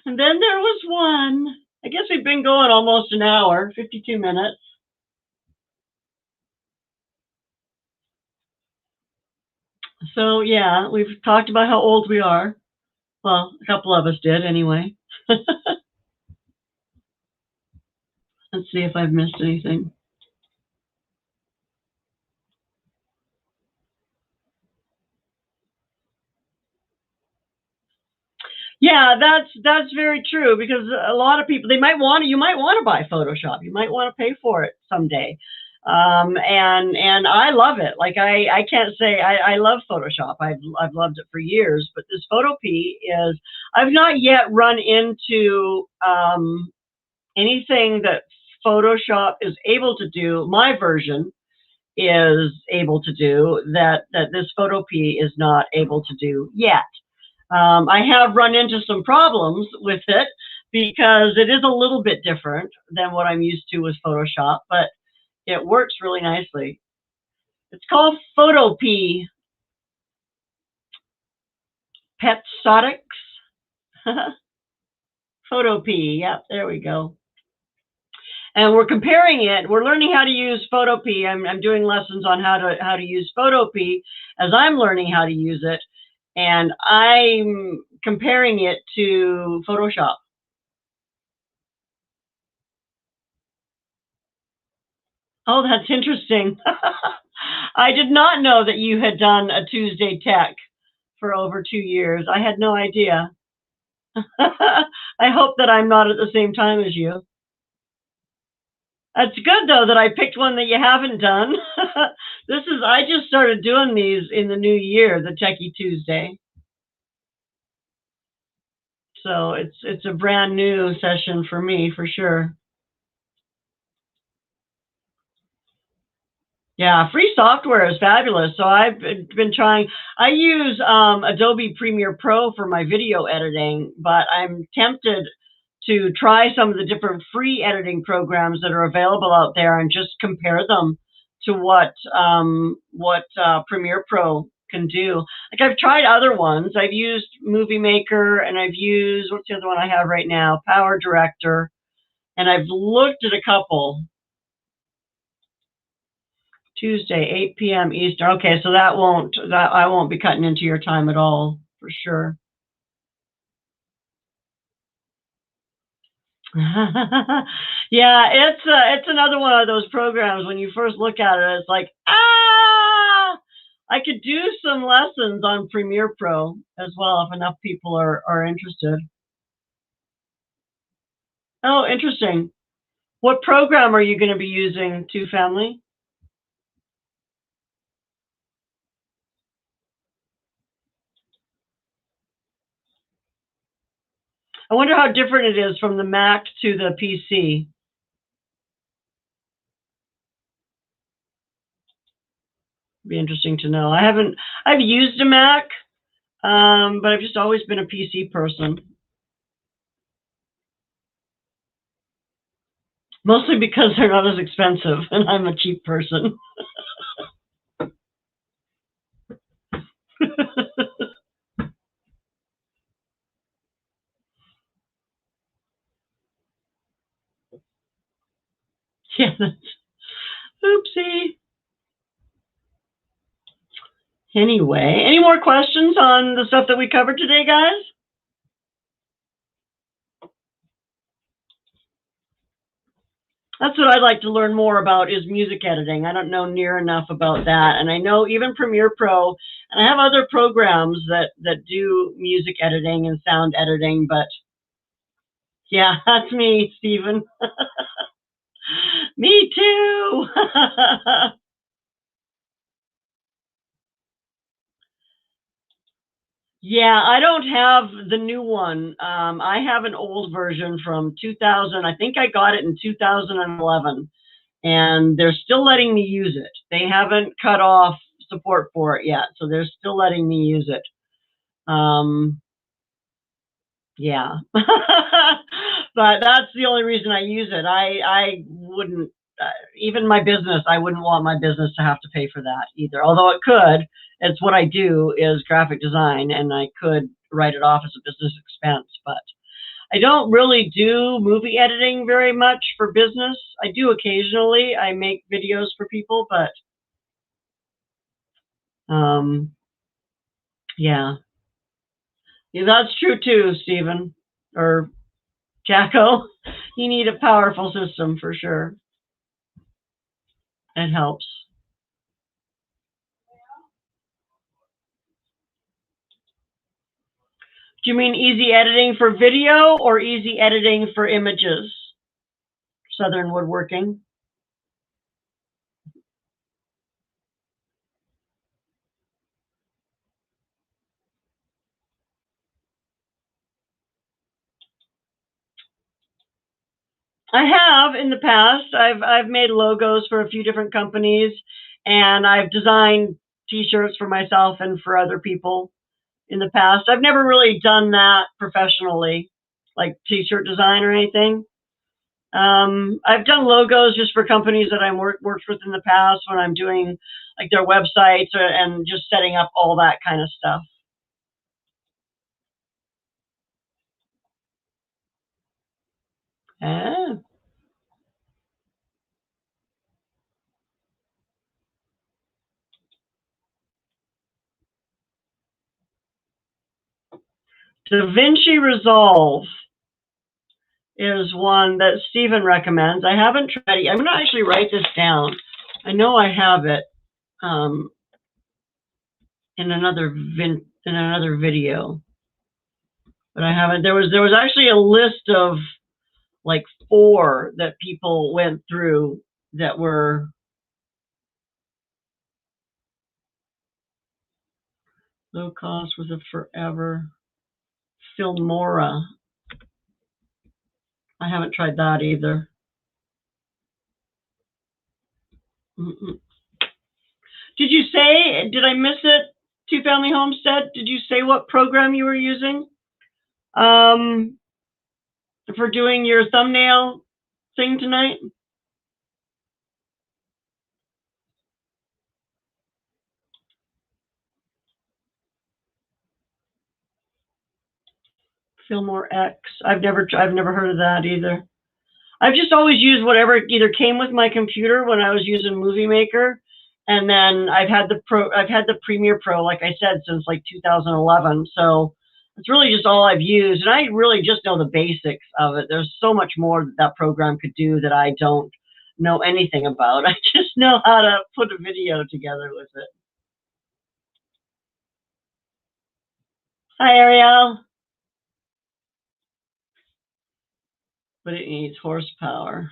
And then there was one. I guess we've been going almost an hour, 52 minutes. So yeah, we've talked about how old we are. Well, a couple of us did anyway. Let's see if I've missed anything. Yeah, that's very true, because a lot of people, you might want to buy Photoshop. You might want to pay for it someday. And I love it. Like I can't say I love Photoshop. I've loved it for years, but this Photopea is, I've not yet run into anything that Photoshop is able to do, my version is able to do, that this Photopea is not able to do yet. I have run into some problems with it because it is a little bit different than what I'm used to with Photoshop, but it works really nicely. It's called Photopea Petsotics. Photopea, yep, there we go. And we're comparing it. We're learning how to use Photopea. I'm doing lessons on how to use Photopea as I'm learning how to use it, and I'm comparing it to Photoshop. Oh, that's interesting. I did not know that you had done a Tuesday Tech for over 2 years. I had no idea. I hope that I'm not at the same time as you. That's good, though, that I picked one that you haven't done. I just started doing these in the new year, the Techy Tuesday. So it's a brand new session for me, for sure. Yeah, free software is fabulous. So I've been trying. I use Adobe Premiere Pro for my video editing, but I'm tempted to try some of the different free editing programs that are available out there and just compare them to what Premiere Pro can do. Like I've tried other ones. I've used Movie Maker, and I've used, what's the other one I have right now? Power Director, and I've looked at a couple. Tuesday, 8 p.m. Eastern. Okay, so I won't be cutting into your time at all, for sure. Yeah, it's another one of those programs. When you first look at it, it's like, I could do some lessons on Premiere Pro as well if enough people are interested. Oh, interesting. What program are you going to be using, family? I wonder how different it is from the Mac to the PC. Be interesting to know. I've used a Mac, but I've just always been a PC person. Mostly because they're not as expensive, and I'm a cheap person. Yeah, oopsie. Anyway, any more questions on the stuff that we covered today, guys? That's what I'd like to learn more about, is music editing. I don't know near enough about that. And I know even Premiere Pro, and I have other programs that do music editing and sound editing, but yeah, that's me, Stephen. Me too. Yeah, I don't have the new one. I have an old version from 2000. I think I got it in 2011, and they're still letting me use it. They haven't cut off support for it yet, so they're still letting me use it. Yeah, but that's the only reason I use it. I wouldn't, even my business, I wouldn't want my business to have to pay for that either. Although it could. It's what I do, is graphic design, and I could write it off as a business expense. But I don't really do movie editing very much for business. I do occasionally. I make videos for people, but yeah. Yeah, that's true too, Stephen, or Jacko. You need a powerful system for sure. It helps. Do you mean easy editing for video or easy editing for images? Southern Woodworking. I have in the past. I've made logos for a few different companies, and I've designed T-shirts for myself and for other people in the past. I've never really done that professionally, like T-shirt design or anything. I've done logos just for companies that I worked with in the past, when I'm doing like their websites and just setting up all that kind of stuff. Ah. DaVinci Resolve is one that Stephen recommends. I haven't tried it. I'm going to actually write this down. I know I have it in another video, but I haven't. There was actually a list of like 4 that people went through that were Low cost was a forever. Filmora. I haven't tried that either. Did you say, did I miss it, Two Family Homestead? Did you say what program you were using for doing your thumbnail thing tonight? Fillmore X. I've never heard of that either. I've just always used whatever either came with my computer when I was using Movie Maker, and then I've had the Premiere Pro, like I said, since like 2011. So it's really just all I've used, and I really just know the basics of it. There's so much more that program could do that I don't know anything about. I just know how to put a video together with it. Hi, Ariel. But it needs horsepower.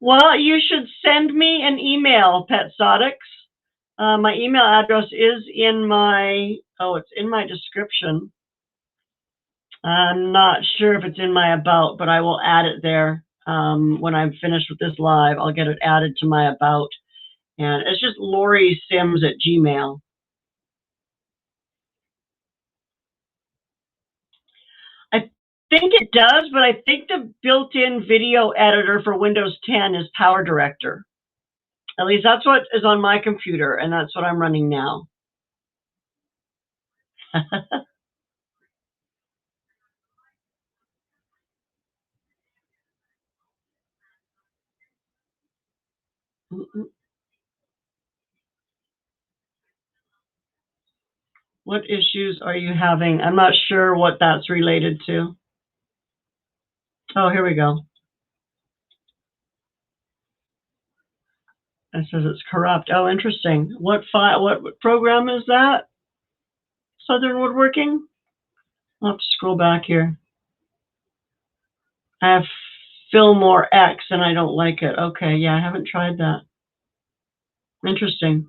Well, you should send me an email, Petsotics. My email address is in my, it's in my description. I'm not sure if it's in my about, but I will add it there. When I'm finished with this live, I'll get it added to my about. And it's just LorrieSims@gmail.com. I think it does, but I think the built-in video editor for Windows 10 is Power Director. At least that's what is on my computer, and that's what I'm running now. What issues are you having? I'm not sure what that's related to. Oh, here we go. It says it's corrupt. Oh, interesting. What file? What program is that? Southern Woodworking? I'll have to scroll back here. I have Fillmore X, and I don't like it. Okay, yeah, I haven't tried that. Interesting.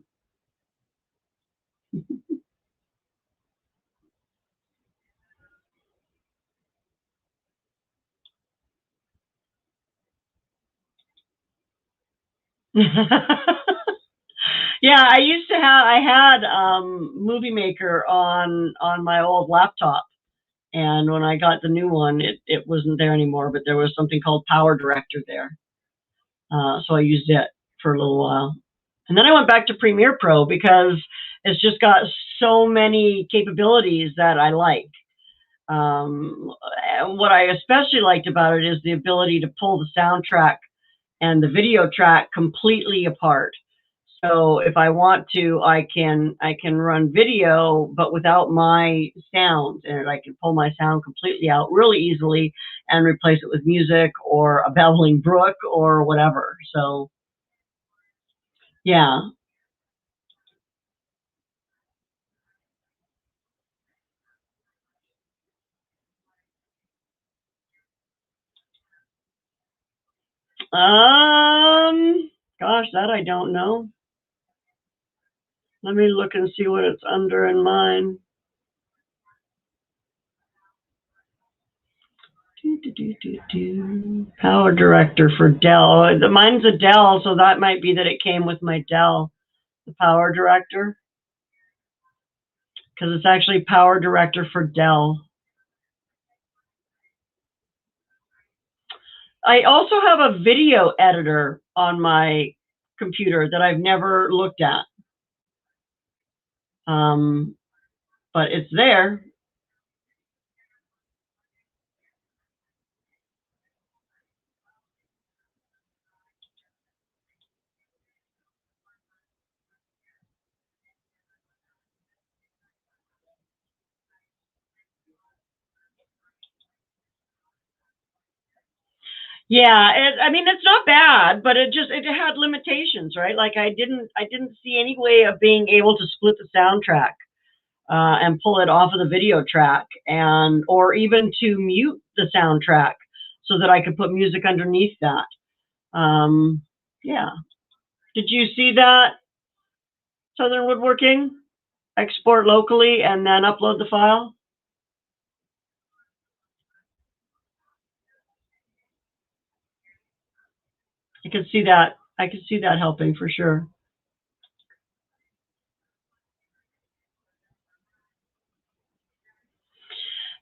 Yeah, I had Movie Maker on my old laptop, and when I got the new one, it wasn't there anymore, but there was something called Power Director there. So I used it for a little while. And then I went back to Premiere Pro because it's just got so many capabilities that I like. What I especially liked about it is the ability to pull the soundtrack and the video track completely apart. So if I want to, I can run video, but without my sound, and I can pull my sound completely out really easily and replace it with music or a babbling brook or whatever. So, yeah. Gosh, that I don't know. Let me look and see what it's under in mine. Power Director for Dell. Mine's a Dell, so that might be that it came with my Dell, the Power Director, because it's actually Power Director for Dell. I also have a video editor on my computer that I've never looked at, but it's there. Yeah, I mean, it's not bad, but it had limitations, right? Like I didn't see any way of being able to split the soundtrack and pull it off of the video track, or even to mute the soundtrack so that I could put music underneath that. Yeah. Did you see that, Southern Woodworking, export locally, and then upload the file. I can see that. I can see that helping for sure.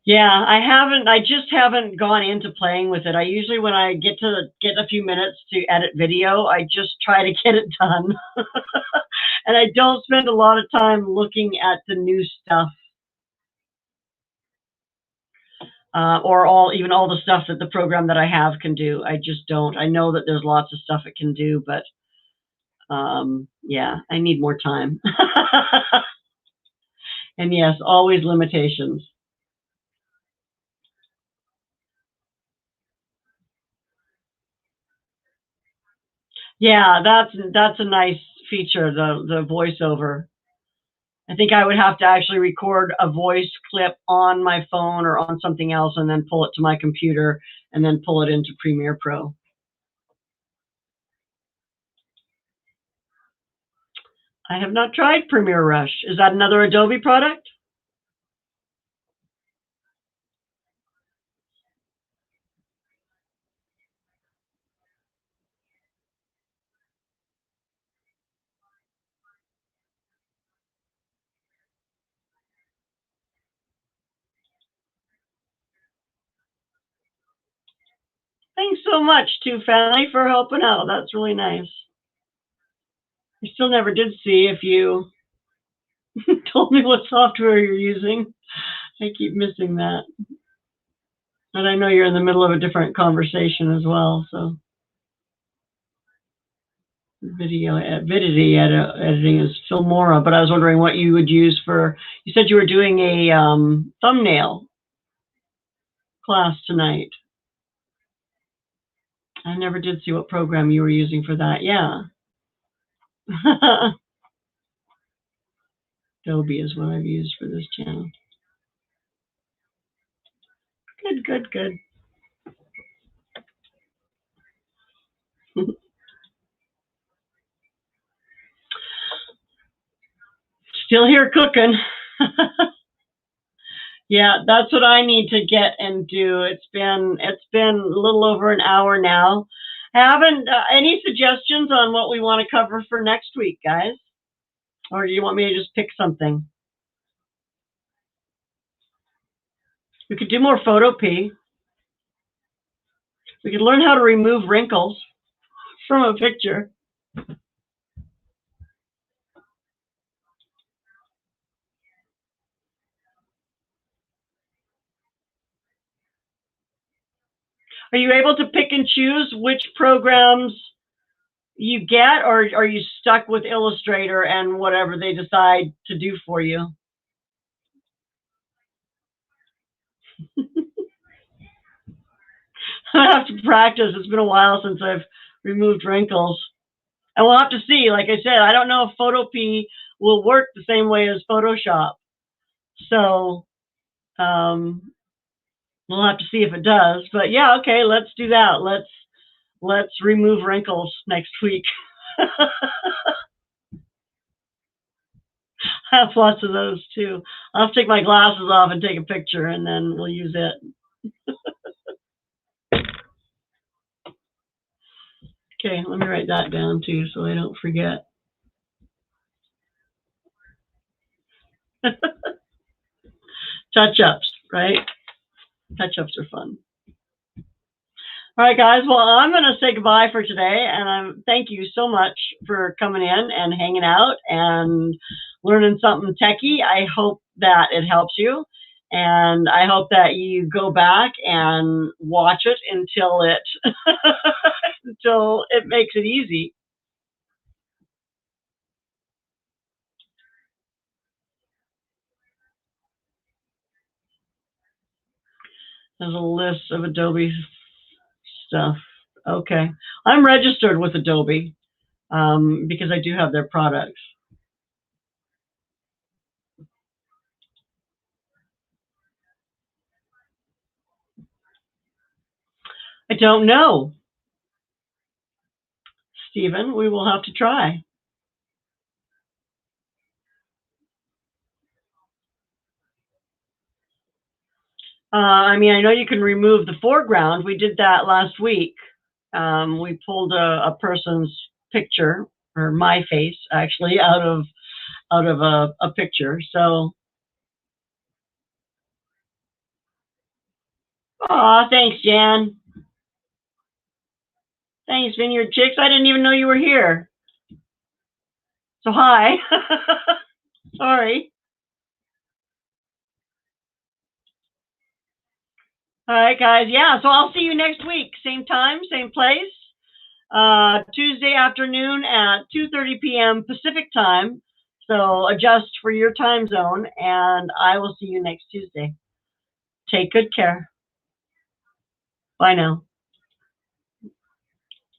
Yeah, I just haven't gone into playing with it. I usually, when I get a few minutes to edit video, I just try to get it done. And I don't spend a lot of time looking at the new stuff. Or even all the stuff that the program that I have can do. I just don't. I know that there's lots of stuff it can do, but yeah, I need more time. And yes, always limitations. Yeah, that's a nice feature, the voiceover. I think I would have to actually record a voice clip on my phone or on something else and then pull it to my computer and then pull it into Premiere Pro. I have not tried Premiere Rush. Is that another Adobe product? Thanks so much, Two Family, for helping out. That's really nice. I still never did see if you told me what software you're using. I keep missing that. And I know you're in the middle of a different conversation as well, so. Video editing is Filmora, but I was wondering what you would use for, you said you were doing a thumbnail class tonight. I never did see what program you were using for that. Yeah. Adobe is what I've used for this channel. Good, good, good. Still here cooking. Yeah, that's what I need to get and do. It's been a little over an hour now. Haven't any suggestions on what we want to cover for next week, guys? Or do you want me to just pick something? We could do more Photopea. We could learn how to remove wrinkles from a picture. Are you able to pick and choose which programs you get, or are you stuck with Illustrator and whatever they decide to do for you? I have to practice. It's been a while since I've removed wrinkles. And we'll have to see. Like I said, I don't know if Photopea will work the same way as Photoshop. So we'll have to see if it does. But yeah, okay, let's do that. Let's remove wrinkles next week. I have lots of those too. I'll have to take my glasses off and take a picture, and then we'll use it. Okay, let me write that down too so I don't forget. Touch-ups, right? Touch-ups are fun. All right, guys. Well, I'm going to say goodbye for today, and thank you so much for coming in and hanging out and learning something techie. I hope that it helps you, and I hope that you go back and watch it until it until it makes it easy. There's a list of Adobe stuff. Okay. I'm registered with Adobe because I do have their products. I don't know, Stephen. We will have to try. I mean, I know you can remove the foreground. We did that last week. We pulled a person's picture, or my face actually, out of a picture. So, aw, thanks, Jan. Thanks, Vineyard Chicks. I didn't even know you were here. So hi. Sorry. All right, guys. Yeah, so I'll see you next week. Same time, same place. Tuesday afternoon at 2:30 p.m. Pacific time. So adjust for your time zone, and I will see you next Tuesday. Take good care. Bye now.